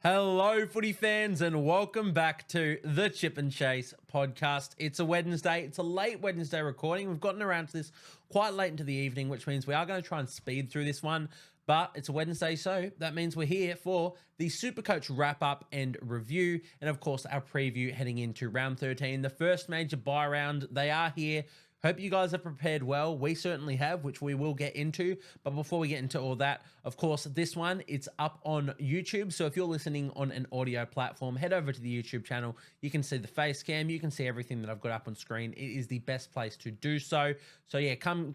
Hello, footy fans, and welcome back to the Chip and Chase podcast. It's a Wednesday. It's a late Wednesday recording. We've gotten around to this quite late into the evening, which means we are going to try and speed through this one. But it's a Wednesday, so that means we're here for the Supercoach wrap-up and review, and of course, our preview heading into round 13, the first major bye round. They are here. Hope you guys are prepared well. We certainly have, which we will get into. But before we get into all that, of course, this one, it's up on YouTube. So if you're listening on an audio platform, head over to the YouTube channel. You can see the face cam. You can see everything that I've got up on screen. It is the best place to do so. So yeah, come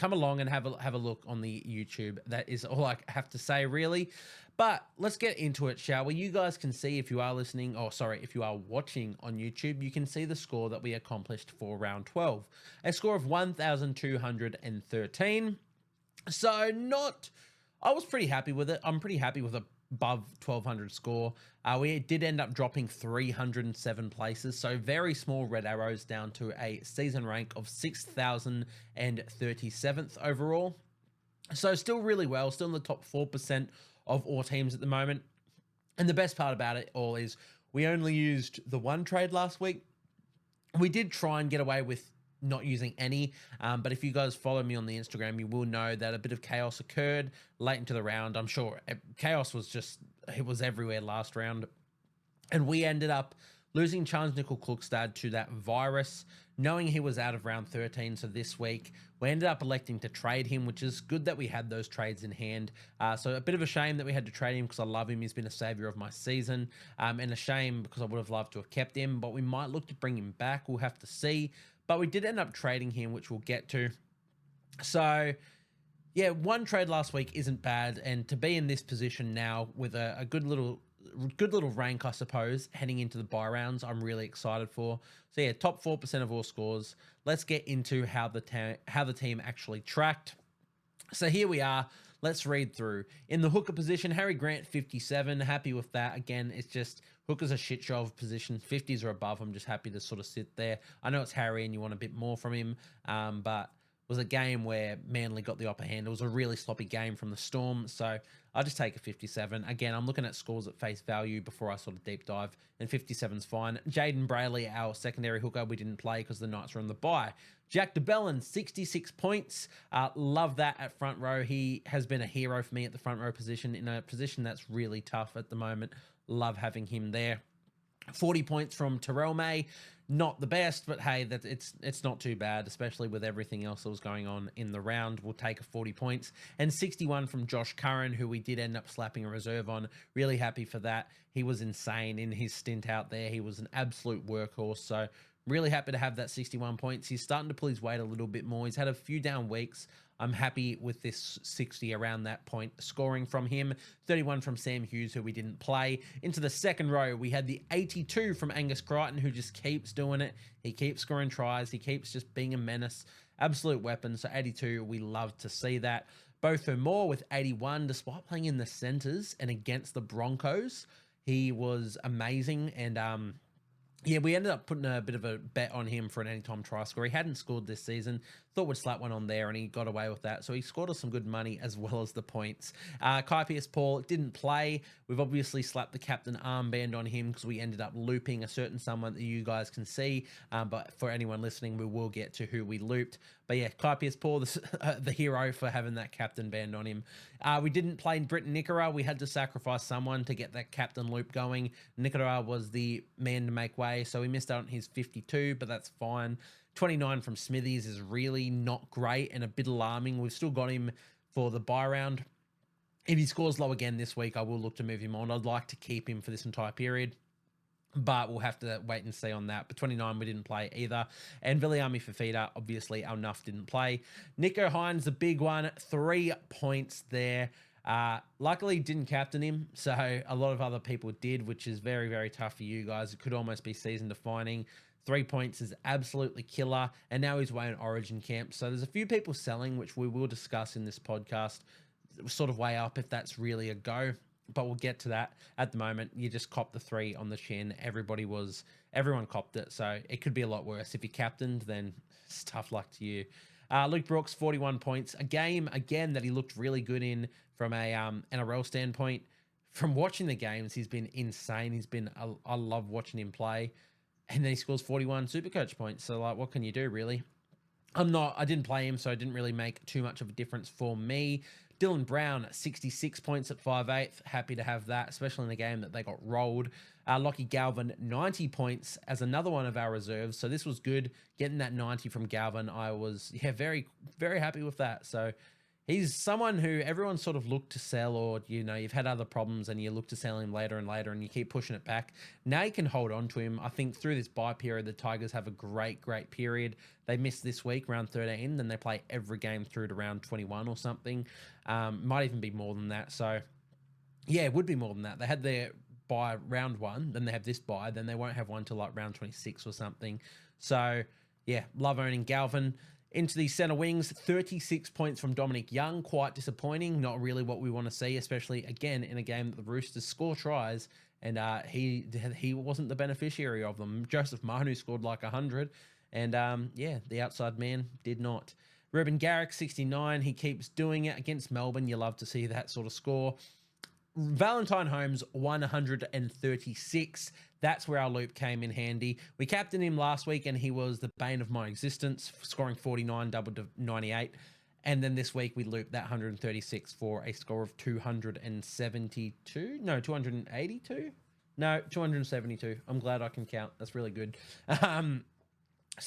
along and have a look on the YouTube. That is all I have to say, really. But let's get into it, shall we? You guys can see, if you are listening, if you are watching on YouTube, you can see the score that we accomplished for round 12. A score of 1,213. So I was pretty happy with it. I'm pretty happy with above 1,200 score. We did end up dropping 307 places, so very small red arrows down to a season rank of 6,037th overall. So still really well, still in the top 4% of all teams at the moment. And the best part about it all is we only used the one trade last week. We did try and get away with not using any, but if you guys follow me on the Instagram, you will know that a bit of chaos occurred late into the round. I'm sure chaos was it was everywhere last round. And we ended up losing Charles Nickel-Klukstad to that virus, knowing he was out of round 13. So this week, we ended up electing to trade him, which is good that we had those trades in hand. So a bit of a shame that we had to trade him because I love him. He's been a savior of my season. And a shame because I would have loved to have kept him, but we might look to bring him back. We'll have to see. But we did end up trading him, which we'll get to. So yeah, one trade last week isn't bad. And to be in this position now with a good little rank, I suppose, heading into the bye rounds, I'm really excited for. So yeah, top 4% of all scores. Let's get into how the team actually tracked. So here we are. Let's read through. In the hooker position, Harry Grant, 57. Happy with that. Again, it's just hooker's a shit show of position. 50s or above. I'm just happy to sort of sit there. I know it's Harry and you want a bit more from him, but it was a game where Manly got the upper hand. It was a really sloppy game from the Storm, so I'll just take a 57. Again, I'm looking at scores at face value before I sort of deep dive, and 57's fine. Jaden Brayley, our secondary hooker, we didn't play because the Knights were on the bye. Jack DeBellin, 66 points. Love that at front row. He has been a hero for me at the front row position, in a position that's really tough at the moment. Love having him there. 40 points from Terrell May. Not the best, but hey, it's not too bad, especially with everything else that was going on in the round. We'll take a 40 points. And 61 from Josh Curran, who we did end up slapping a reserve on. Really happy for that. He was insane in his stint out there. He was an absolute workhorse. So really happy to have that 61 points. He's starting to pull his weight a little bit more. He's had a few down weeks. I'm happy with this 60 around that point scoring from him. 31 from Sam Hughes, who we didn't play. Into the second row, we had the 82 from Angus Crichton, who just keeps doing it. He keeps scoring tries. He keeps just being a menace. Absolute weapon. So 82, we love to see that. Botho Moore with 81, despite playing in the centers and against the Broncos. He was amazing, and yeah, we ended up putting a bit of a bet on him for an anytime try score. He hadn't scored this season. Thought we'd slap one on there, and he got away with that. So he scored us some good money as well as the points. Kai Pearce-Paul didn't play. We've obviously slapped the captain armband on him because we ended up looping a certain someone that you guys can see. But for anyone listening, we will get to who we looped. But yeah, Kai Pearce-Paul, the hero for having that captain band on him. We didn't play Britton Nikora. We had to sacrifice someone to get that captain loop going. Nikora was the man to make way, so we missed out on his 52, but that's fine. 29 from Smithies is really not great and a bit alarming. We've still got him for the bye round. If he scores low again this week, I will look to move him on. I'd like to keep him for this entire period, but we'll have to wait and see on that. But 29, we didn't play either. And Viliami Fifita, obviously, our Nuff didn't play. Nico Hines, the big one, 3 points there. Luckily, didn't captain him, so a lot of other people did, which is very, very tough for you guys. It could almost be season defining. 3 points is absolutely killer, and now he's way in Origin camp. So there's a few people selling, which we will discuss in this podcast, sort of way up if that's really a go. But we'll get to that. At the moment, you just copped the 3 on the chin. Everyone copped it, so it could be a lot worse. If you captained, then it's tough luck to you. Luke Brooks, 41 points. A game, again, that he looked really good in from a NRL standpoint. from watching the games, he's been insane. I love watching him play. And then he scores 41 Supercoach points. So, like, what can you do, really? I didn't play him, so it didn't really make too much of a difference for me. Dylan Brown, 66 points at 5'8". Happy to have that, especially in a game that they got rolled. Lockie Galvin, 90 points as another one of our reserves. So this was good. Getting that 90 from Galvin, I was, very, very happy with that. So he's someone who everyone sort of looked to sell, or, you've had other problems and you look to sell him later and later and you keep pushing it back. Now you can hold on to him. I think through this bye period, the Tigers have a great, great period. They missed this week, round 13, then they play every game through to round 21 or something. Might even be more than that. So, yeah, it would be more than that. They had their bye round 1, then they have this bye, then they won't have one till like round 26 or something. So, yeah, love owning Galvin. Into the centre wings, 36 points from Dominic Young. Quite disappointing. Not really what we want to see, especially, again, in a game that the Roosters score tries, and he wasn't the beneficiary of them. Joseph Manu scored like 100, and, the outside man did not. Ruben Garrick, 69. He keeps doing it against Melbourne. You love to see that sort of score. Valentine Holmes, 136. That's where our loop came in handy. We captained him last week, and he was the bane of my existence, scoring 49, doubled to 98. And then this week, we looped that 136 for a score of 272. No, 282? No, 272. I'm glad I can count. That's really good. So,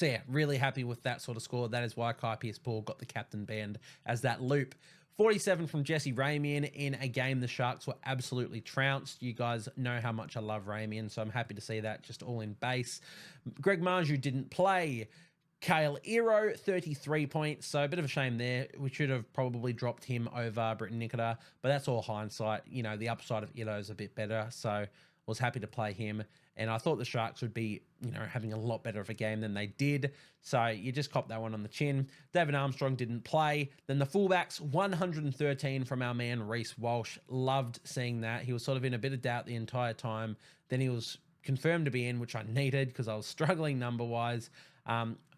yeah, really happy with that sort of score. That is why Kai Pearce-Paul got the captain band as that loop. 47 from Jesse Ramian in a game the Sharks were absolutely trounced. You guys know how much I love Ramian, so I'm happy to see that just all in base. Greg Marju didn't play. Kale Ero, 33 points, so a bit of a shame there. We should have probably dropped him over Britton Nikita, but that's all hindsight. The upside of Ero is a bit better, so was happy to play him. And I thought the Sharks would be, having a lot better of a game than they did. So you just cop that one on the chin. David Armstrong didn't play. Then the fullbacks, 113 from our man, Reece Walsh. Loved seeing that. He was sort of in a bit of doubt the entire time. Then he was confirmed to be in, which I needed because I was struggling number-wise.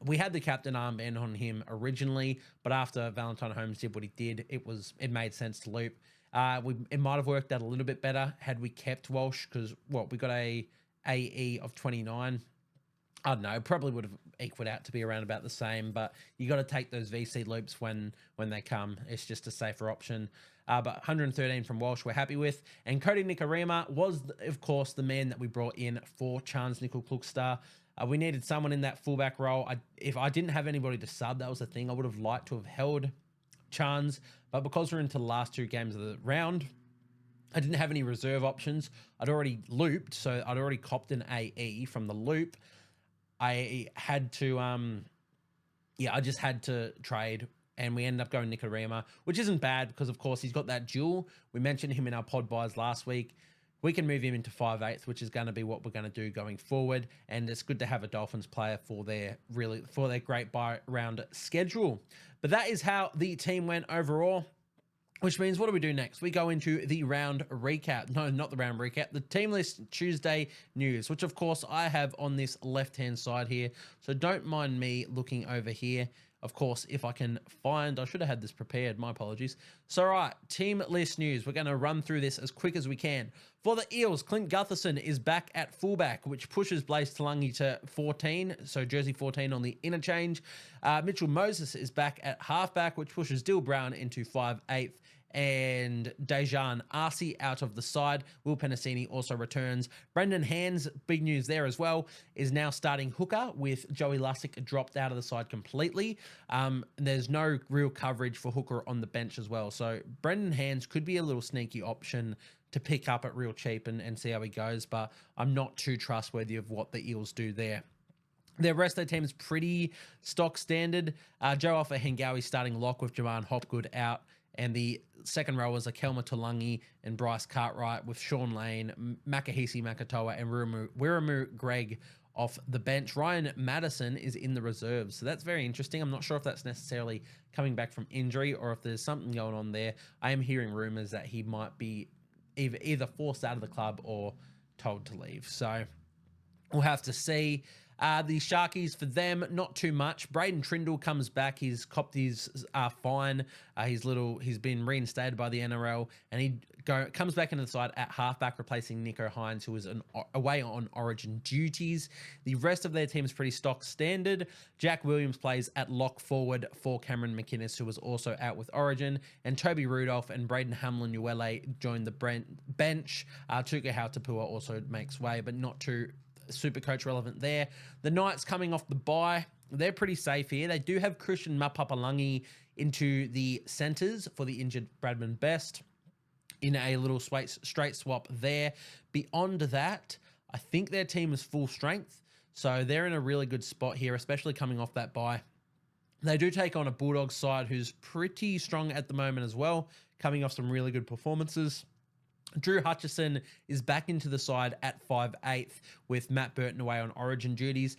We had the captain armband on him originally, but after Valentine Holmes did what he did, it made sense to loop. It might have worked out a little bit better had we kept Walsh, because we got a AE of 29. I don't know, probably would have equaled out to be around about the same, but you got to take those VC loops when they come. It's just a safer option. But 113 from Walsh we're happy with. And Cody Nikorima was, of course, the man that we brought in for Chance Nickel-Klukstar. We needed someone in that fullback role. If I didn't have anybody to sub, that was the thing. I would have liked to have held Chance, but because we're into the last 2 games of the round, I didn't have any reserve options. I'd already looped, so I'd already copped an AE from the loop. I had to, I just had to trade, and we ended up going Nikorima, which isn't bad because, of course, he's got that duel. We mentioned him in our pod buys last week. We can move him into 5/8, which is going to be what we're going to do going forward, and it's good to have a Dolphins player for their great buy round schedule. But that is how the team went overall. Which means, what do we do next? We go into the round recap. No, not the round recap. The Team List Tuesday news, which, of course, I have on this left-hand side here. So don't mind me looking over here. Of course, if I can find... I should have had this prepared. My apologies. So, all right, Team List news. We're going to run through this as quick as we can. For the Eels, Clint Gutherson is back at fullback, which pushes Blaze Talangi to 14. So, jersey 14 on the interchange. Mitchell Moses is back at halfback, which pushes Dill Brown into 5/8. And Dejan Arce out of the side. Will Penasini also returns. Brendan Hands, big news there as well, is now starting hooker with Joey Lussick dropped out of the side completely. There's no real coverage for hooker on the bench as well. So Brendan Hands could be a little sneaky option to pick up at real cheap and see how he goes, but I'm not too trustworthy of what the Eels do there. The rest of the team is pretty stock standard. Joe Alpha Hengawi starting lock with Jaman Hopgood out. And the second rowers are Kelma Tulangi and Bryce Cartwright with Sean Lane, Makahisi Makatoa, and Wiramu Greg off the bench. Ryan Madison is in the reserves. So that's very interesting. I'm not sure if that's necessarily coming back from injury or if there's something going on there. I am hearing rumors that he might be either forced out of the club or told to leave. So We'll have to see. The Sharkies, for them, not too much. Braden Trindle comes back. He's copped his fine. He's been reinstated by the NRL, and he comes back into the side at halfback, replacing Nico Hines, who was away on Origin duties. The rest of their team is pretty stock standard. Jack Williams plays at lock forward for Cameron McInnes, who was also out with Origin, and Toby Rudolph and Braden Hamlin-Uele joined the bench. Tuka Hautapua also makes way, but not too Supercoach relevant there. The Knights coming off the bye, they're pretty safe here. They do have Christian Mapapalangi into the centres for the injured Bradman Best in a little straight swap there. Beyond that, I think their team is full strength, so they're in a really good spot here, especially coming off that bye. They do take on a Bulldogs side who's pretty strong at the moment as well, coming off some really good performances. Drew Hutchison is back into the side at 5'8", with Matt Burton away on Origin duties.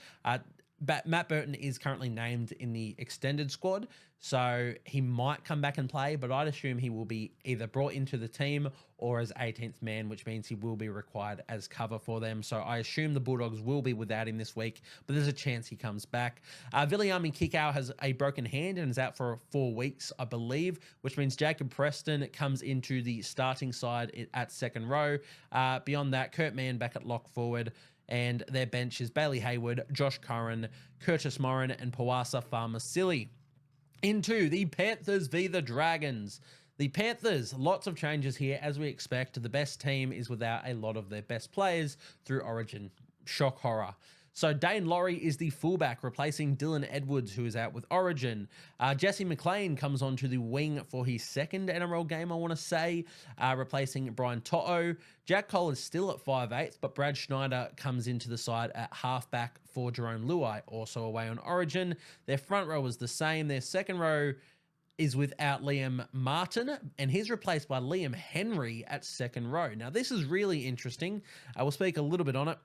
Matt Burton is currently named in the extended squad, so he might come back and play, but I'd assume he will be either brought into the team or as 18th man, which means he will be required as cover for them. So I assume the Bulldogs will be without him this week, but there's a chance he comes back. Viliami Kikau has a broken hand and is out for 4 weeks, I believe, which means Jacob Preston comes into the starting side at second row. Beyond that, Kurt Mann back at lock forward, and their bench is Bailey Hayward, Josh Curran, Curtis Morin, and Pawasa Farmasili. Into the Panthers v. the Dragons. The Panthers, lots of changes here, as we expect. The best team is without a lot of their best players through Origin. Shock horror. So Dane Laurie is the fullback, replacing Dylan Edwards, who is out with Origin. Jesse McLean comes onto the wing for his second NRL game, I want to say, replacing Brian To'o. Jack Cole is still at 5'8", but Brad Schneider comes into the side at halfback for Jerome Luai, also away on Origin. Their front row is the same. Their second row is without Liam Martin, and he's replaced by Liam Henry at second row. Now, this is really interesting. I will speak a little bit on it.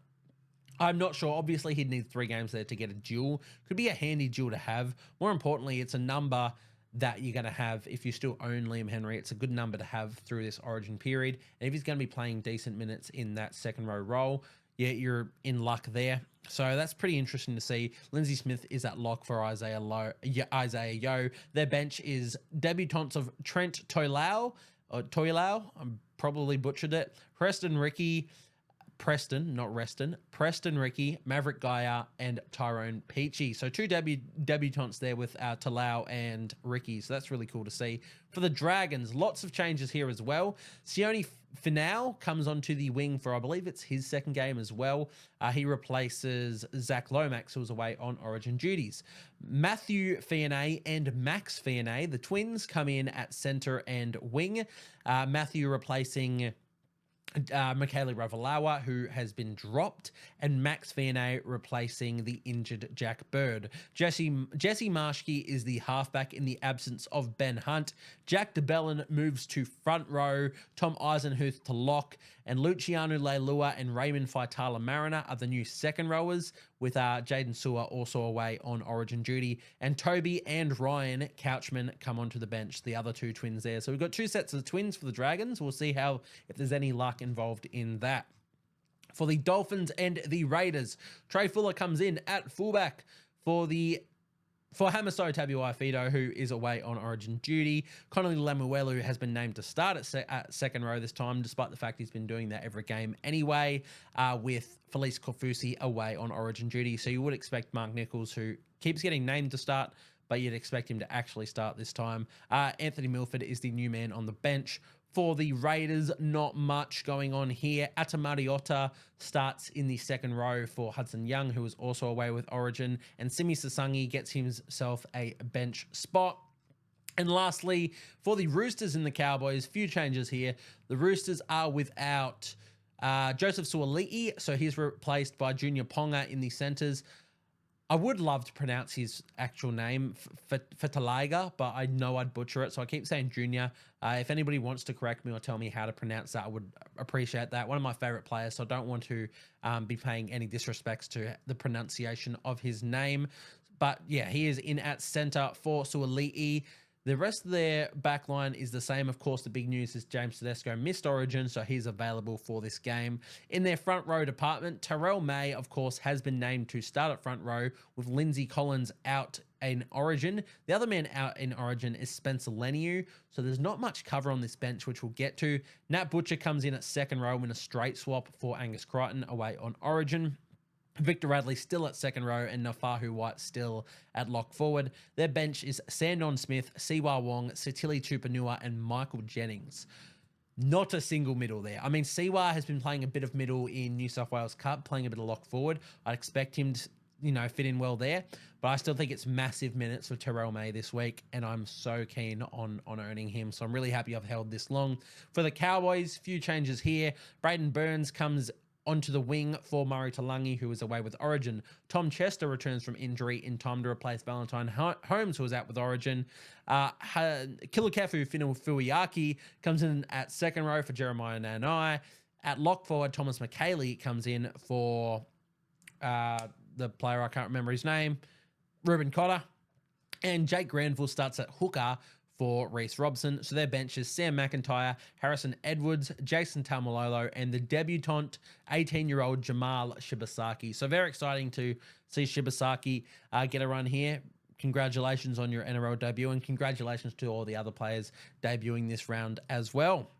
I'm not sure. Obviously, he'd need 3 games there to get a duel. Could be a handy duel to have. More importantly, it's a number that you're going to have if you still own Liam Henry. It's a good number to have through this Origin period. And if he's going to be playing decent minutes in that second row role, yeah, you're in luck there. So that's pretty interesting to see. Lindsay Smith is at lock for Isaiah Yeo. Their bench is debutants of Trent Toilau. I probably butchered it. Preston Ricky, Maverick Gaia, and Tyrone Peachy. So 2 debutants there with Talau and Ricky. So that's really cool to see. For the Dragons, lots of changes here as well. Sione Finau comes onto the wing for, I believe it's his second game as well. He replaces Zach Lomax, who was away on Origin duties. Matthew Fianet and Max Fianet, the twins, come in at centre and wing. Matthew replacing Michaela Ravalawa, who has been dropped, and Max Fianet replacing the injured Jack Bird. Jesse Marshke is the halfback in the absence of Ben Hunt. Jack DeBellin moves to front row, Tom Eisenhuth to lock, and Luciano Leilua and Raymond Faitala Mariner are the new second rowers, with Jaden Sewer also away on Origin duty, and Toby and Ryan Couchman come onto the bench, the other 2 twins there. So we've got 2 sets of twins for the Dragons. We'll see if there's any luck involved in that. For the Dolphins and the Raiders, Trey Fuller comes in at fullback for Hamaso Tabuai-Fidow, who is away on Origin duty. Connolly Lemuelu has been named to start at second row this time, despite the fact he's been doing that every game anyway, with Felice Kofusi away on Origin duty. So you would expect Mark Nichols, who keeps getting named to start, but you'd expect him to actually start this time. Anthony Milford is the new man on the bench. For the Raiders, not much going on here. Atamariotta starts in the second row for Hudson Young, who is also away with Origin, and Simi Sasangi gets himself a bench spot. And lastly, for the Roosters and the Cowboys, few changes here. The Roosters are without Joseph Suoli'i, so he's replaced by Junior Ponga in the centres. I would love to pronounce his actual name, Fetaliga, but I know I'd butcher it, so I keep saying Junior. If anybody wants to correct me or tell me how to pronounce that, I would appreciate that. One of my favourite players, so I don't want to be paying any disrespects to the pronunciation of his name. But yeah, he is in at centre for Suoli'i. The rest of their back line is the same. Of course, the big news is James Tedesco missed Origin, so he's available for this game. In their front row department, Terrell May, of course, has been named to start at front row with Lindsay Collins out in Origin. The other man out in Origin is Spencer Leniu, so there's not much cover on this bench, which we'll get to. Nat Butcher comes in at second row in a straight swap for Angus Crichton away on Origin. Victor Radley still at second row and Nafahu White still at lock forward. Their bench is Sandon Smith, Siwa Wong, Sitili Tupanua, and Michael Jennings. Not a single middle there. I mean, Siwa has been playing a bit of middle in New South Wales Cup, playing a bit of lock forward. I'd expect him to, fit in well there, but I still think it's massive minutes for Terrell May this week, and I'm so keen on earning him. So I'm really happy I've held this long. For the Cowboys, few changes here. Braden Burns comes onto the wing for Murray Talangi, who is away with Origin. Tom Chester returns from injury in time to replace Valentine Holmes, who was out with Origin. Kilukefu Fuiaki comes in at second row for Jeremiah Nanai. At lock forward, Thomas McKaylee comes in for the player, I can't remember his name, Ruben Cotter. And Jake Granville starts at hooker for Reece Robson. So their bench is Sam McIntyre, Harrison Edwards, Jason Tamalolo, and the debutant 18-year-old Jamal Shibasaki. So very exciting to see Shibasaki get a run here. Congratulations on your NRL debut, and congratulations to all the other players debuting this round as well.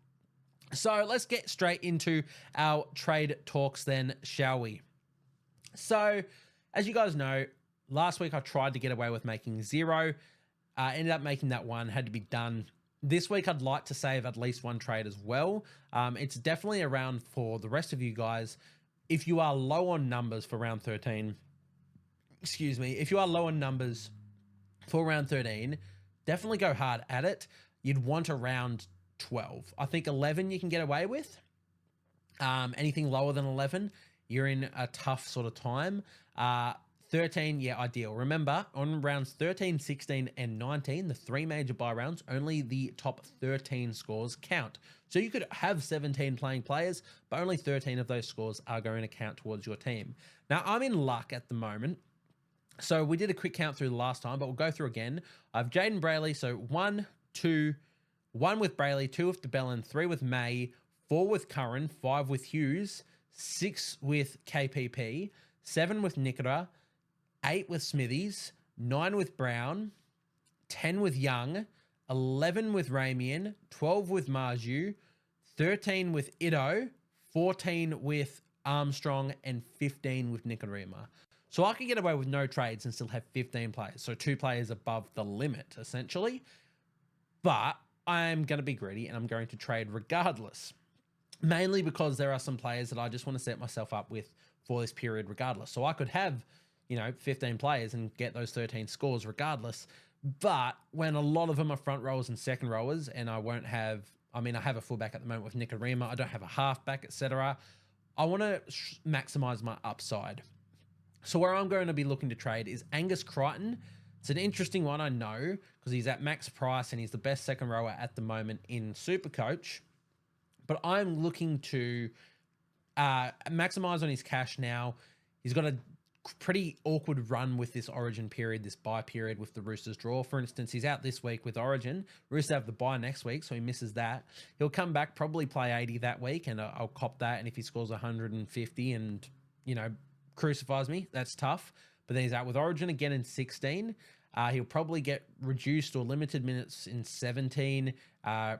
So let's get straight into our trade talks then, shall we? So as you guys know, last week I tried to get away with making 0. Ended up making that one, had to be done. This week, I'd like to save at least one trade as well. It's definitely around for the rest of you guys. If you are low on numbers for round 13, if you are low on numbers for round 13, definitely go hard at it. You'd want around 12. I think 11 you can get away with. Anything lower than 11, you're in a tough sort of time. 13, yeah, ideal. Remember, on rounds 13, 16, and 19, the 3 major bye rounds, only the top 13 scores count. So you could have 17 playing players, but only 13 of those scores are going to count towards your team. Now, I'm in luck at the moment. So we did a quick count through the last time, but we'll go through again. I have Jaden Brayley, so 1, 2, 1 with Brayley, 2 with DeBellin, 3 with May, 4 with Curran, 5 with Hughes, 6 with KPP, 7 with Nikora, 8 with Smithies, 9 with Brown, 10 with Young, 11 with Ramian, 12 with Marju, 13 with Ido, 14 with Armstrong, and 15 with Nikorima. So I could get away with no trades and still have 15 players. So 2 players above the limit, essentially. But I'm going to be greedy and I'm going to trade regardless. Mainly because there are some players that I just want to set myself up with for this period regardless. So I could have 15 players and get those 13 scores regardless. But when a lot of them are front rowers and second rowers, and I have a fullback at the moment with Nikorima, I don't have a halfback, etc. I want to maximize my upside. So where I'm going to be looking to trade is Angus Crichton. It's an interesting one, I know, because he's at max price and he's the best second rower at the moment in Supercoach. But I'm looking to maximize on his cash now. He's got a pretty awkward run with this Origin period, this bye period with the Roosters draw. For instance, he's out this week with Origin. Roosters have the bye next week, so he misses that. He'll come back, probably play 80 that week, and I'll cop that. And if he scores 150 and, crucifies me, that's tough. But then he's out with Origin again in 16. He'll probably get reduced or limited minutes in 17,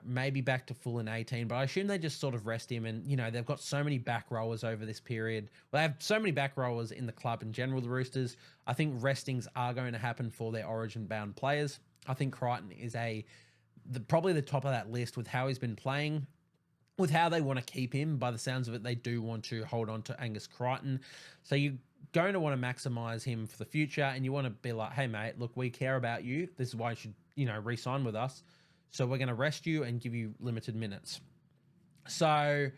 maybe back to full in 18. But I assume they just sort of rest him. And, they've got so many back rowers over this period. Well, they have so many back rowers in the club in general, the Roosters. I think restings are going to happen for their Origin-bound players. I think Crichton is probably the top of that list with how he's been playing. With how they want to keep him, by the sounds of it, they do want to hold on to Angus Crichton. So you're going to want to maximize him for the future, and you want to be like, hey, mate, look, we care about you. This is why you should, re-sign with us. So we're going to rest you and give you limited minutes. So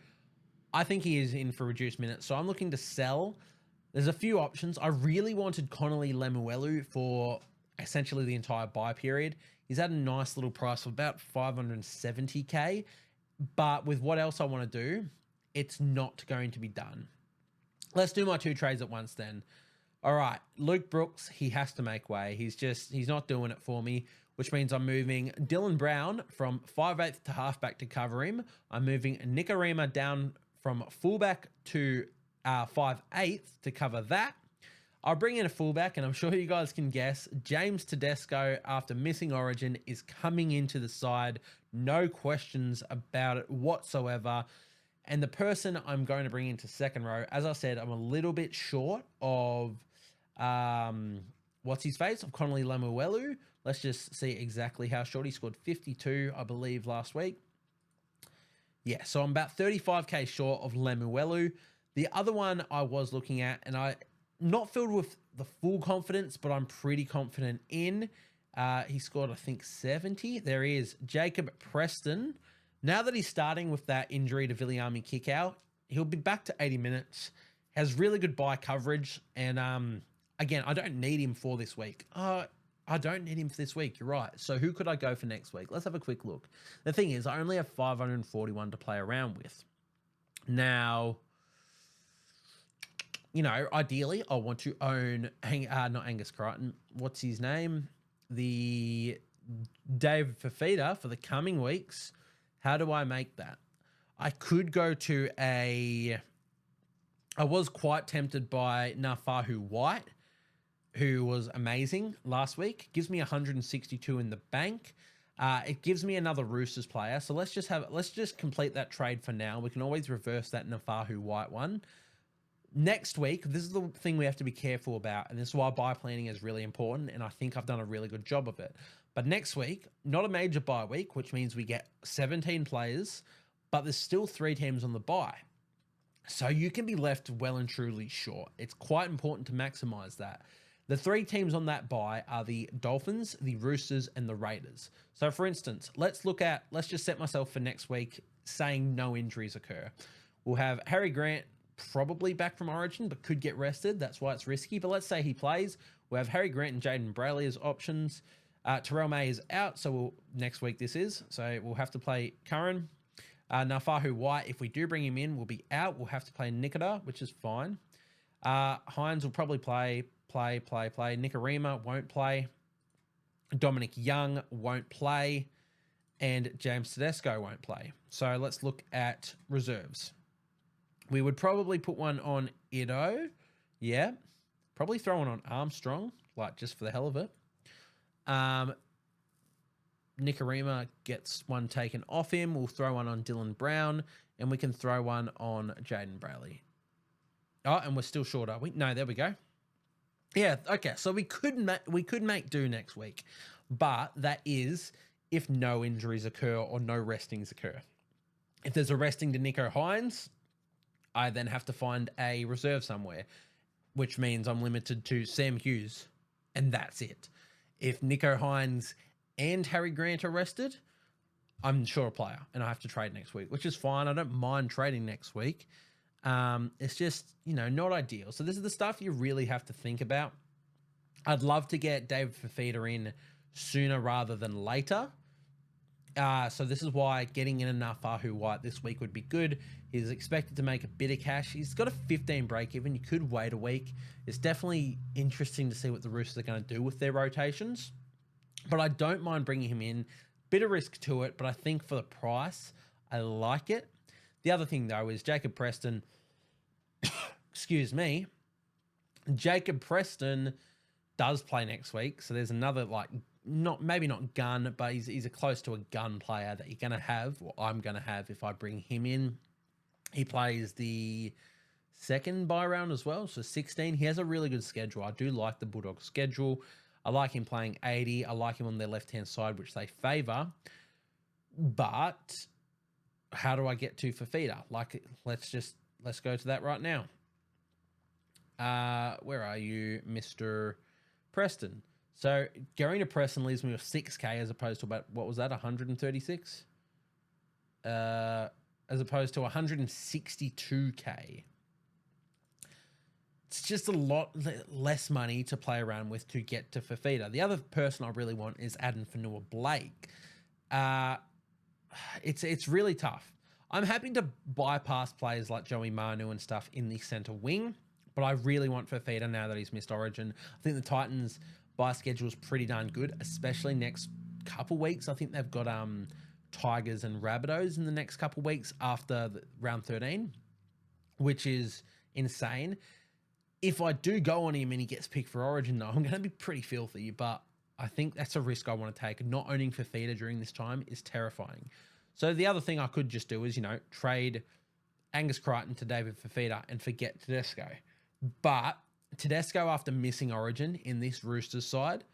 I think he is in for reduced minutes. So I'm looking to sell. There's a few options. I really wanted Connolly Lemuelu for essentially the entire buy period. He's at a nice little price of about 570K. But with what else I want to do, it's not going to be done. Let's do my 2 trades at once then. All right, Luke Brooks, he has to make way. He's not doing it for me. which means I'm moving Dylan Brown from 5/8 to halfback to cover him. I'm moving Nikorima down from fullback to 5/8 to cover that. I'll bring in a fullback, and I'm sure you guys can guess. James Tedesco, after missing Origin, is coming into the side. No questions about it whatsoever. And the person I'm going to bring into second row, as I said, I'm a little bit short of what's his face, of Connolly Lemuelu. Let's just see exactly how short. He scored 52, I believe, last week. Yeah, so I'm about 35k short of Lemuelu. The other one I was looking at, and I not filled with the full confidence, but I'm pretty confident in. He scored, I think, 70. There he is, Jacob Preston. Now that he's starting with that injury to Viliami kick out, he'll be back to 80 minutes. Has really good bye coverage. And again, I don't need him for this week. I don't need him for this week. You're right. So who could I go for next week? Let's have a quick look. The thing is, I only have 541 to play around with. Now, you know, ideally, I want to own, not Angus Crichton. What's his name? The Dave Fifita for the coming weeks. How do I make that? I could go to I was quite tempted by Nafahu White, who was amazing last week. Gives me 162 in the bank. It gives me another Roosters player. So let's just complete that trade for now. We can always reverse that Nafahu White one. Next week, this is the thing we have to be careful about, and this is why buy planning is really important, and I think I've done a really good job of it. But next week, not a major bye week, which means we get 17 players, but there's still 3 teams on the bye. So you can be left well and truly short. It's quite important to maximize that. The 3 teams on that bye are the Dolphins, the Roosters, and the Raiders. So for instance, let's just set myself for next week, saying no injuries occur. We'll have Harry Grant probably back from Origin, but could get rested. That's why it's risky. But let's say he plays. We'll have Harry Grant and Jaden Brayley as options. Terrell May is out, so next week this is. So we'll have to play Curran. Nafahu White, if we do bring him in, will be out. We'll have to play Nikita, which is fine. Hines will probably play. Nikorima won't play. Dominic Young won't play. And James Tedesco won't play. So let's look at reserves. We would probably put one on Ido. Yeah. Probably throw one on Armstrong, like just for the hell of it. Nikorima gets one taken off him. We'll throw one on Dylan Brown, and we can throw one on Jaden Brayley. Oh, and we're still short, are we? No, there we go. Yeah, okay. So we could make do next week, but that is if no injuries occur or no restings occur. If there's a resting to Nicho Hines, I then have to find a reserve somewhere, which means I'm limited to Sam Hughes, and that's it. If Nicho Hines and Harry Grant are rested, I'm sure a player, and I have to trade next week, which is fine. I don't mind trading next week. It's just, not ideal. So this is the stuff you really have to think about. I'd love to get David Fifita in sooner rather than later. So this is why getting in enough Ahu White this week would be good. He's expected to make a bit of cash. He's got a 15 break even. You could wait a week. It's definitely interesting to see what the Roosters are going to do with their rotations. But I don't mind bringing him in. Bit of risk to it, but I think for the price, I like it. The other thing, though, is Jacob Preston. Excuse me. Jacob Preston does play next week. So there's another, maybe not gun, but he's a close to a gun player that you're going to have, or I'm going to have if I bring him in. He plays the second bye round as well, so 16. He has a really good schedule. I do like the Bulldogs schedule. I like him playing 80. I like him on their left-hand side, which they favour. But how do I get to Fifita? Let's go to that right now. Where are you, Mr. Preston? So going to Preston leaves me with 6K as opposed to about, what was that, 136? As opposed to 162K. It's just a lot less money to play around with to get to Fifita. The other person I really want is Adam Fanua-Blake. It's really tough. I'm happy to bypass players like Joey Manu and stuff in the centre wing, but I really want Fifita now that he's missed Origin. I think the Titans' bye schedule is pretty darn good, especially next couple weeks. I think they've got Tigers and Rabbitohs in the next couple weeks after round 13, which is insane. If I do go on him and he gets picked for Origin, though, I'm going to be pretty filthy, but I think that's a risk I want to take. Not owning Fifita during this time is terrifying. So the other thing I could just do is, trade Angus Crichton to David Fifita and forget Tedesco. But Tedesco, after missing Origin in this Roosters side,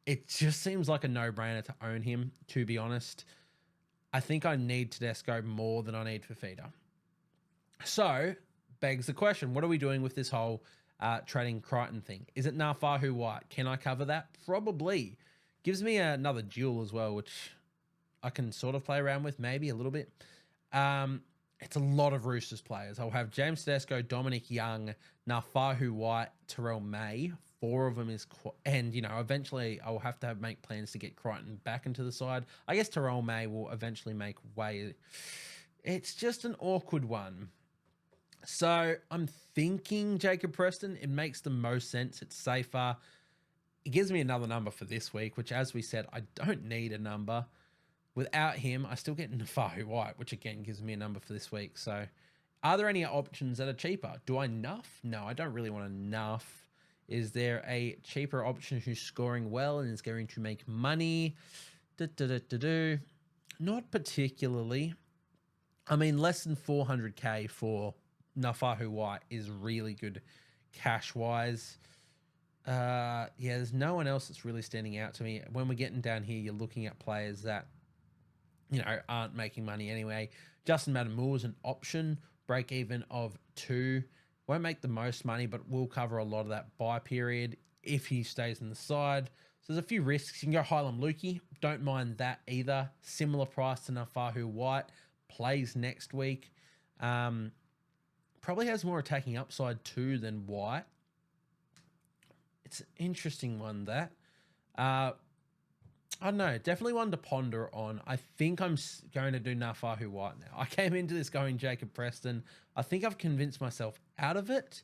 it just seems like a no-brainer to own him, to be honest. I think I need Tedesco more than I need Fifita. So, begs the question, what are we doing with this whole trading Crichton thing? Is it Nafahu White? Can I cover that? Probably. Gives me another duel as well, which I can sort of play around with, maybe a little bit. It's a lot of Roosters players. I'll have James Tedesco, Dominic Young, Nafahu White, Terrell May. 4 of them is... And, eventually I'll have to make plans to get Crichton back into the side. I guess Terrell May will eventually make way. It's just an awkward one. So I'm thinking Jacob Preston. It makes the most sense. It's safer. It gives me another number for this week, which, as we said, I don't need a number. Without him, I still get Nafahu White, which again gives me a number for this week. So are there any options that are cheaper? Do I nuff? No, I don't really want to nuff. Is there a cheaper option who's scoring well and is going to make money? Not particularly. I mean, less than 400k for Nafahu White is really good cash-wise. There's no one else that's really standing out to me. When we're getting down here, you're looking at players that, aren't making money anyway. Justin Matamu is an option, break even of 2. Won't make the most money, but will cover a lot of that buy period if he stays in the side. So there's a few risks. You can go Hylam Lukey. Don't mind that either. Similar price to Nafahu White. Plays next week. Probably has more attacking upside too than White. It's an interesting one, that. I don't know. Definitely one to ponder on. I think I'm going to do Nafahu White now. I came into this going Jacob Preston. I think I've convinced myself out of it.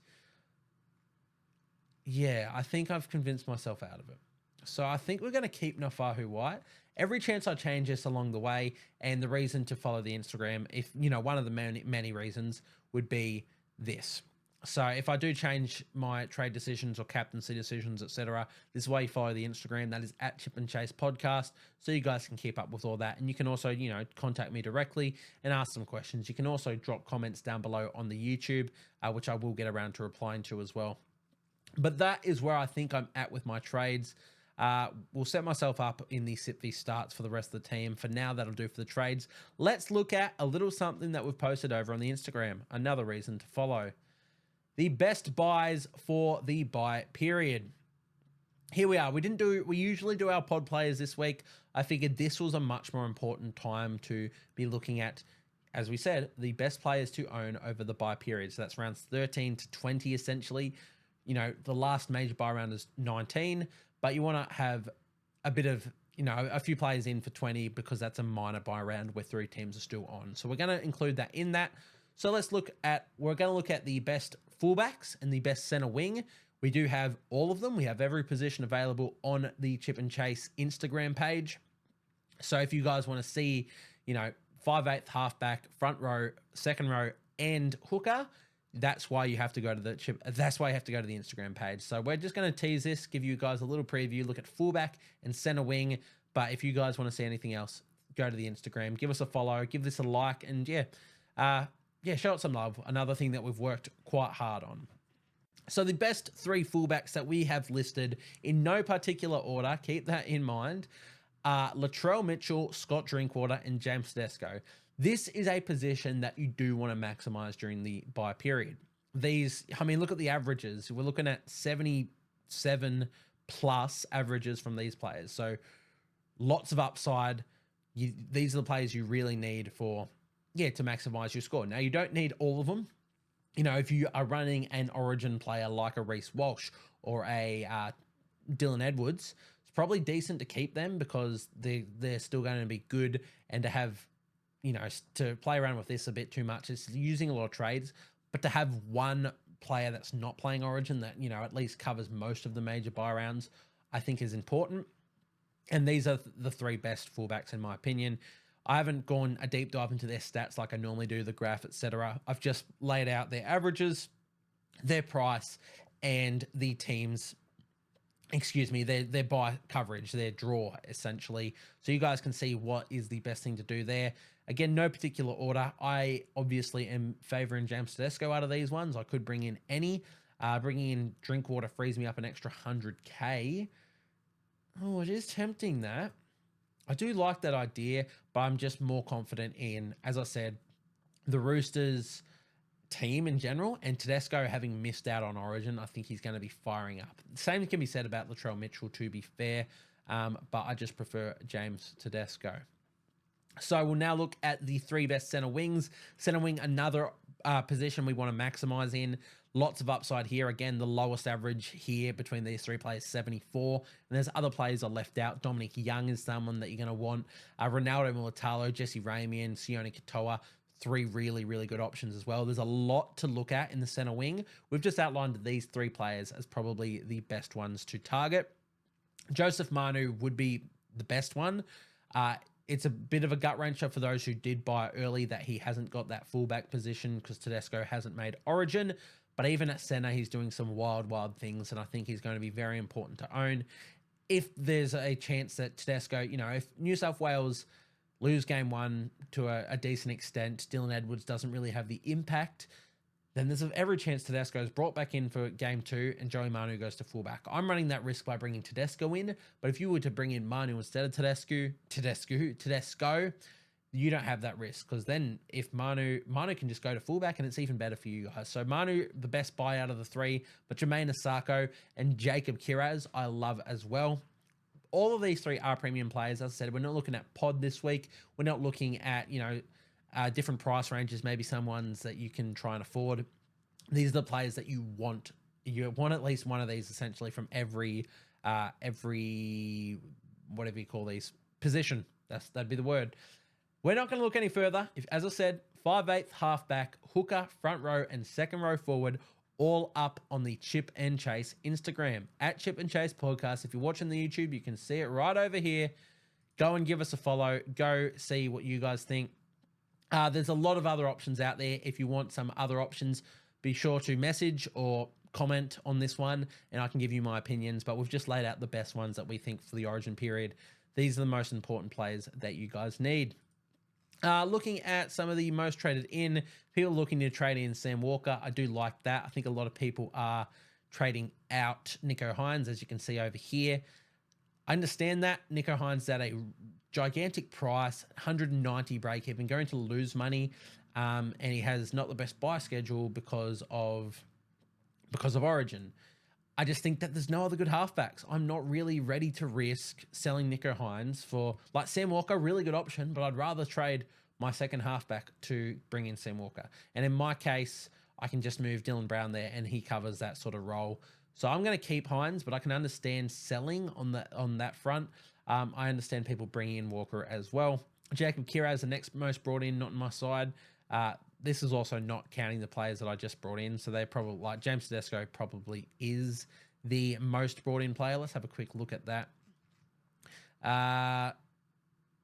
Yeah, I think I've convinced myself out of it. So I think we're going to keep Nafahu White. Every chance I change this along the way, and the reason to follow the Instagram, if one of the many reasons would be this. So if I do change my trade decisions or captaincy decisions, etc., this is why you follow the Instagram. That is at Chip and Chase Podcast, so you guys can keep up with all that. And you can also, contact me directly and ask some questions. You can also drop comments down below on the YouTube, which I will get around to replying to as well. But that is where I think I'm at with my trades. We'll set myself up in the sit v starts for the rest of the team. For now, that'll do for the trades. Let's look at a little something that we've posted over on the Instagram. Another reason to follow. The best buys for the buy period. Here we are. We usually do our pod players this week. I figured this was a much more important time to be looking at, as we said, the best players to own over the buy period. So that's rounds 13 to 20, essentially. The last major buy round is 19, but you want to have a bit of, a few players in for 20 because that's a minor buy round where 3 teams are still on. So we're going to include that in that. So we're going to look at the best fullbacks and the best center wing. We do have all of them. We have every position available on the Chip and Chase Instagram page. So if you guys want to see, 5/8 halfback, front row, second row, and hooker, that's why you have to go to the Instagram page. So we're just going to tease this, give you guys a little preview, look at fullback and center wing. But if you guys want to see anything else, go to the Instagram, give us a follow, give this a like, and show it some love. Another thing that we've worked quite hard on. So the best 3 fullbacks that we have listed in no particular order, keep that in mind, are Latrell Mitchell, Scott Drinkwater, and James Tedesco. This is a position that you do want to maximize during the buy period. Look at the averages. We're looking at 77 plus averages from these players. So lots of upside. These are the players you really need to maximize your score. Now, you don't need all of them. If you are running an Origin player like a Reece Walsh or a Dylan Edwards, it's probably decent to keep them because they're still going to be good, and to have, to play around with this a bit too much. It's using a lot of trades, but to have one player that's not playing Origin that, at least covers most of the major buy rounds, I think is important. And these are the three best fullbacks in my opinion. I haven't gone a deep dive into their stats like I normally do, the graph, etc. I've just laid out their averages, their price, and the teams, their buy coverage, their draw, essentially. So you guys can see what is the best thing to do there. Again, no particular order. I obviously am favoring James Tedesco out of these ones. I could bring in any. Bringing in Drinkwater frees me up an extra 100k. Oh, it is tempting that. I do like that idea, but I'm just more confident in, as I said, the Roosters team in general, and Tedesco having missed out on Origin. I think he's going to be firing up. The same can be said about Latrell Mitchell, to be fair, but I just prefer James Tedesco. So we'll now look at the three best center wings. Center wing, another position we want to maximize in. Lots of upside here. Again, the lowest average here between these three players, 74. And there's other players I left out. Dominic Young is someone that you're going to want. Ronaldo Mulitalo, Jesse Ramian, Sione Katoa. Three really, really good options as well. There's a lot to look at in the center wing. We've just outlined these three players as probably the best ones to target. Joseph Manu would be the best one. It's a bit of a gut wrencher for those who did buy early that he hasn't got that fullback position because Tedesco hasn't made Origin. But even at center, he's doing some wild, wild things, and I think he's going to be very important to own. If there's a chance that Tedesco, if New South Wales lose game one to a decent extent, Dylan Edwards doesn't really have the impact, then there's every chance Tedesco is brought back in for game two and Joey Manu goes to fullback. I'm running that risk by bringing Tedesco in, but if you were to bring in Manu instead of Tedesco, you don't have that risk, because then if Manu can just go to fullback and it's even better for you guys. So Manu, the best buy out of the three, but Jermaine Asako and Jacob Kiraz, I love as well. All of these three are premium players. As I said, we're not looking at pod this week. We're not looking at, different price ranges, maybe some ones that you can try and afford. These are the players that you want. You want at least one of these essentially from every whatever you call these position. That'd be the word. We're not going to look any further. As I said, 5/8 halfback, hooker, front row, and second row forward, all up on the Chip and Chase Instagram at Chip and Chase Podcast. If you're watching the YouTube, you can see it right over here. Go and give us a follow. Go see what you guys think. There's a lot of other options out there. If you want some other options, be sure to message or comment on this one, and I can give you my opinions. But we've just laid out the best ones that we think for the Origin period. These are the most important players that you guys need. Looking at some of the most traded in, people looking to trade in Sam Walker. I do like that. I think a lot of people are trading out Nicho Hynes, as you can see over here. I understand that. Nicho Hynes is at a gigantic price, 190 break even, going to lose money, and he has not the best buy schedule because of Origin. I just think that there's no other good halfbacks. I'm not really ready to risk selling Nicho Hynes for, like, Sam Walker, really good option, but I'd rather trade my second halfback to bring in Sam Walker. And in my case, I can just move Dylan Brown there and he covers that sort of role. So I'm going to keep Hynes, but I can understand selling on that front. I understand people bringing in Walker as well. Jacob Kiraz, the next most brought in, not on my side. This is also not counting the players that I just brought in. So they're probably, like, James Tedesco probably is the most brought in player. Let's have a quick look at that.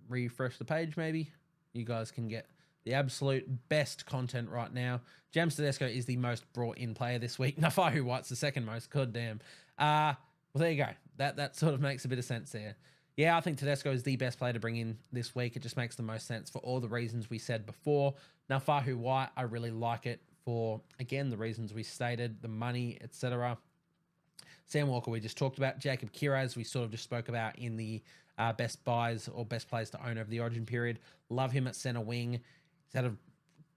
Refresh the page, maybe. You guys can get the absolute best content right now. James Tedesco is the most brought in player this week. Nafahu White's the second most. God damn. Well, there you go. That sort of makes a bit of sense there. Yeah, I think Tedesco is the best player to bring in this week. It just makes the most sense for all the reasons we said before. Now, Fahu White, I really like it for, again, the reasons we stated, the money, etc. Sam Walker, we just talked about. Jacob Kiraz, we sort of just spoke about in the best buys or best players to own over the Origin period. Love him at center wing. He's at a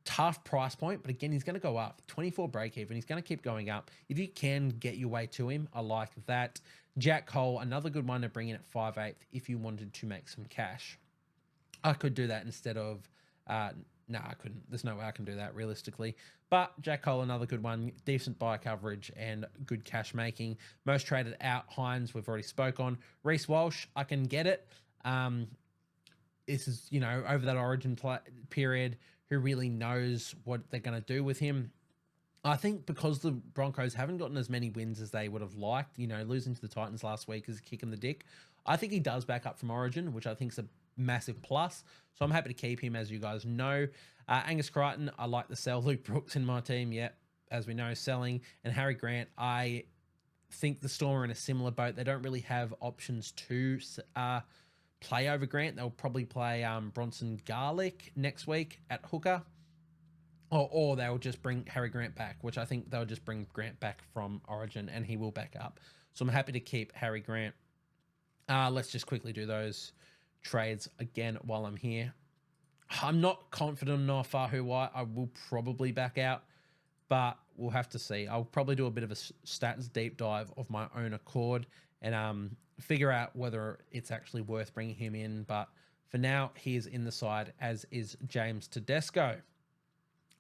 tough price point, but again, he's going to go up. 24 break even. He's going to keep going up. If you can get your way to him, I like that. Jack Cole, another good one to bring in at 5/8 if you wanted to make some cash. I could do that instead of... no, I couldn't. There's no way I can do that realistically. But Jack Cole, another good one. Decent buy coverage and good cash making. Most traded out, Hynes, we've already spoke on. Reece Walsh, I can get it. This is, over that Origin period, who really knows what they're going to do with him. I think because the Broncos haven't gotten as many wins as they would have liked, losing to the Titans last week is a kick in the dick. I think he does back up from Origin, which I think is a massive plus. So I'm happy to keep him, as you guys know. Angus Crichton, I like the sell. Luke Brooks in my team, yep, as we know, selling. And Harry Grant, I think the Storm are in a similar boat. They don't really have options to play over Grant. They'll probably play Bronson Garlick next week at hooker. Or they'll just bring Harry Grant back, which I think they'll just bring Grant back from Origin and he will back up. So I'm happy to keep Harry Grant. Let's just quickly do those trades again while I'm here. I'm not confident enough Fahu White. I will probably back out, but we'll have to see. I'll probably do a bit of a stats deep dive of my own accord and figure out whether it's actually worth bringing him in. But for now, he is in the side, as is James Tedesco.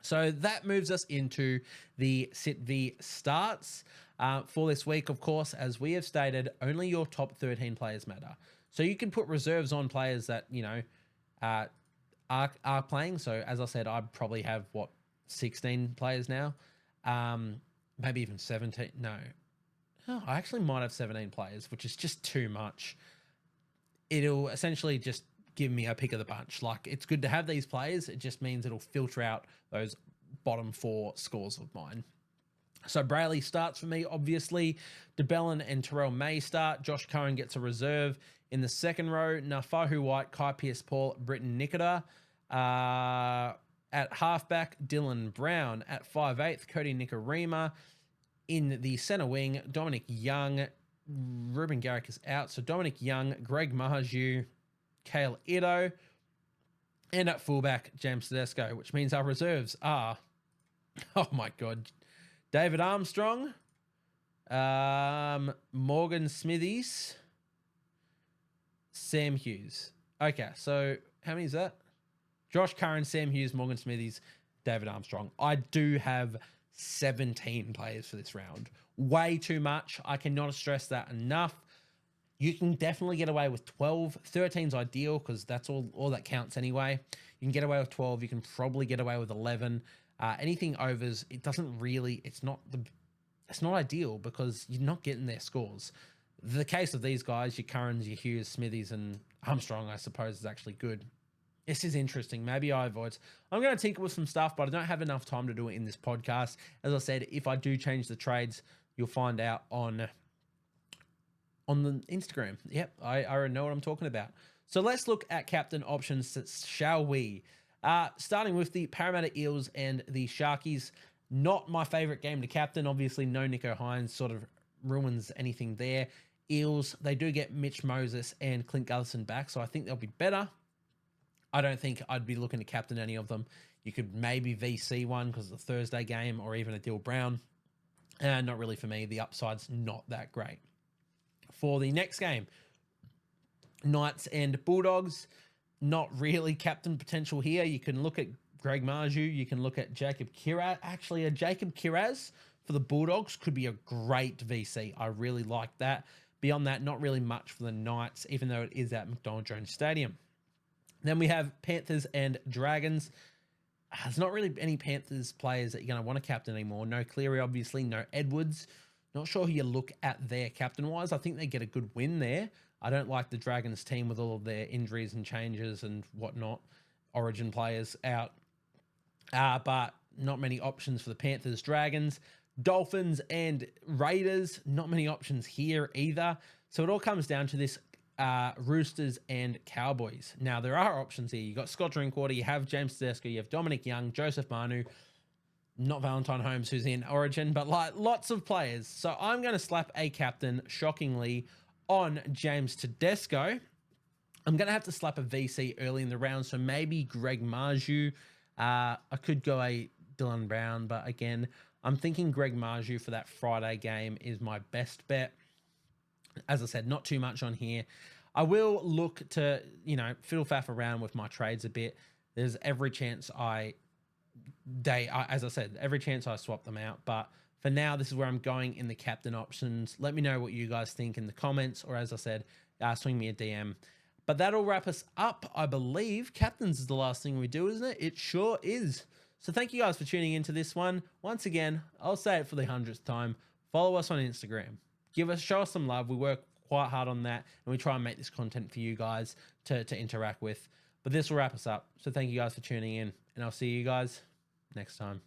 So that moves us into the Sit V starts for this week. Of course, as we have stated, only your top 13 players matter. So you can put reserves on players that, are playing. So as I said, I probably have, 16 players now? Maybe even 17. No. Oh, I actually might have 17 players, which is just too much. It'll essentially just give me a pick of the bunch. Like, it's good to have these players. It just means it'll filter out those bottom 4 scores of mine. So Brayley starts for me, obviously. DeBellin and Terrell May start. Josh Cohen gets a reserve in the second row. Nafahu White, Kai Pearce-Paul, Britton Nikita. At halfback, Dylan Brown. At 5'8", Cody Nikarima. In the center wing, Dominic Young. Ruben Garrick is out. So Dominic Young, Greg Mahaju, Kale Ito, and at fullback, James Tedesco, which means our reserves are, oh my God, David Armstrong, Morgan Smithies, Sam Hughes. Okay, so how many is that? Josh Curran, Sam Hughes, Morgan Smithies, David Armstrong. I do have 17 players for this round. Way too much. I cannot stress that enough. You can definitely get away with 12. 13's ideal because that's all that counts anyway. You can get away with 12. You can probably get away with 11. Anything overs, it's not ideal because you're not getting their scores. The case of these guys, your Currans, your Hughes, Smithies, and Armstrong, I suppose, is actually good. This is interesting. Maybe I avoid. I'm going to tinker with some stuff, but I don't have enough time to do it in this podcast. As I said, if I do change the trades, you'll find out on the Instagram. Yep, I already know what I'm talking about. So let's look at captain options, shall we? Starting with the Parramatta Eels and the Sharkies. Not my favorite game to captain. Obviously, no Nicho Hynes sort of ruins anything there. Eels, they do get Mitch Moses and Clint Gutherson back, so I think they'll be better. I don't think I'd be looking to captain any of them. You could maybe VC one because it's a Thursday game, or even a Dill Brown. Not really for me. The upside's not that great. For the next game, Knights and Bulldogs, not really captain potential here. You can look at Greg Marju. You can look at Jacob Kiraz. Actually, a Jacob Kiraz for the Bulldogs could be a great VC. I really like that. Beyond that, not really much for the Knights, even though it is at McDonald Jones Stadium. Then we have Panthers and Dragons. There's not really any Panthers players that you're going to want to captain anymore. No Cleary, obviously. No Edwards. Not sure who you look at there captain-wise. I think they get a good win there. I don't like the Dragons team with all of their injuries and changes and whatnot. Origin players out. But not many options for the Panthers, Dragons. Dolphins and Raiders. Not many options here either. So it all comes down to this Roosters and Cowboys. Now, there are options here. You got Scott Drinkwater, you have James Tedesco, you have Dominic Young, Joseph Manu, not Valentine Holmes, who's in Origin, but like lots of players. So I'm going to slap a captain, shockingly, on James Tedesco. I'm going to have to slap a VC early in the round, so maybe Greg Marju. I could go a Dylan Brown, but again, I'm thinking Greg Marju for that Friday game is my best bet. As I said, not too much on here. I will look to, fiddle-faff around with my trades a bit. There's every chance as I said, every chance I swap them out. But for now, this is where I'm going in the captain options. Let me know what you guys think in the comments, or as I said, swing me a DM. But that'll wrap us up, I believe. Captains is the last thing we do, isn't it? It sure is. So thank you guys for tuning into this one. Once again, I'll say it for the 100th time. Follow us on Instagram. Show us some love. We work quite hard on that, and we try and make this content for you guys to interact with. But this will wrap us up. So thank you guys for tuning in, and I'll see you guys next time.